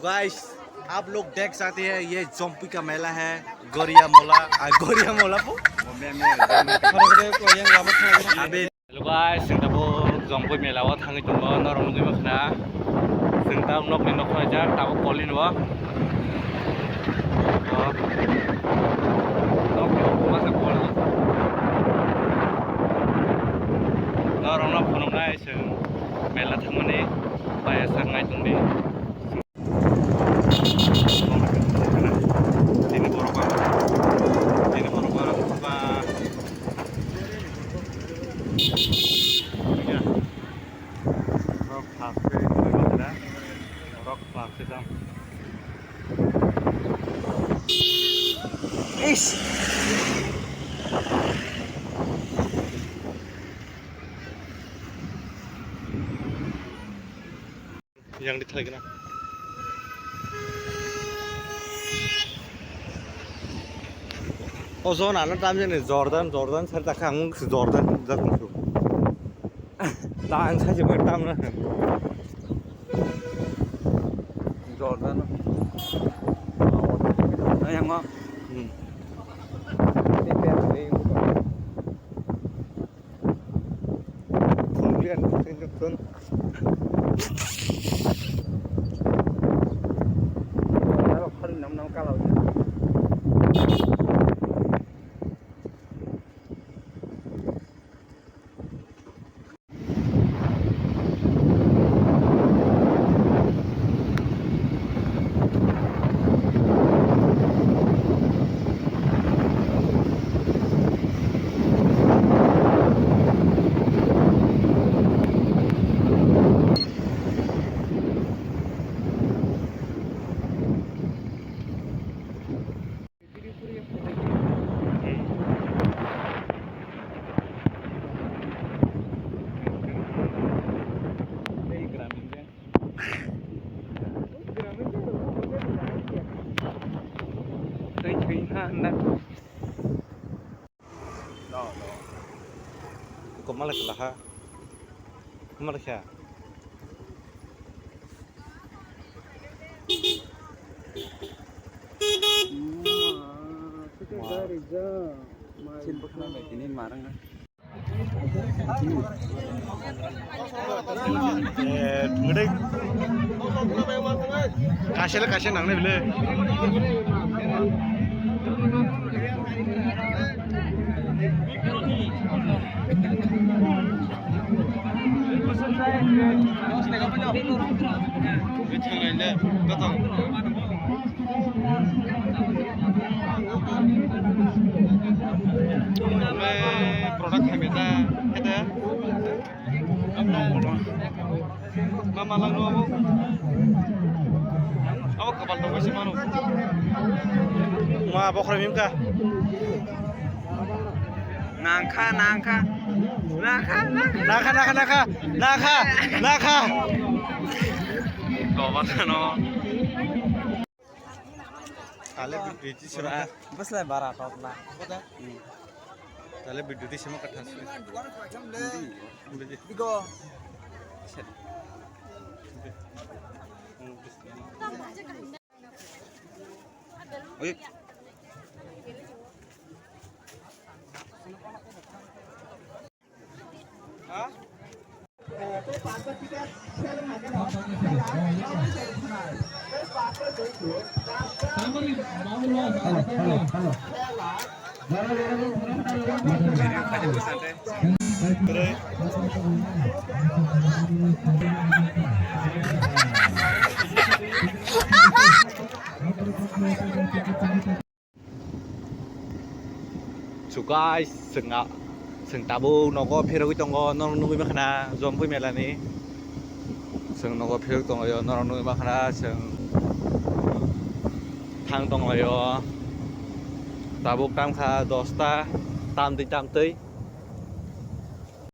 guys आप लोग देख सकते हैं ये जोम्पी का मेला है गोरिया मोला को हेलो गाइस जों दाबो जोम्पी मेलाव थाङै दङ नरम नङै माखना जों दा नखनि नखरा जा दाबो कलि नवा नरम फननाय जों मेला थांनानै बाया सारनाय दंदि yang ditagih na oh so na tam je ne Jordan sar ta khang Jordan da tu ta an sa je tam na Jordan yang ma kok malah kelah malah ya kasih nangnya beli produk Hemeta kita mama lang no ako kapal to kasi mano ma bokra mimka nangka kau mana no kali biji surah bus lah barat lah kali biji semua kertas bigo oke So guys, seng tabu nogo phiroi tongo norong nungui makhana zompui melani seng nogo phiroi tongo yo norong nungui makhana seng thang tongo yo tabuk tam kha 10ta tam tui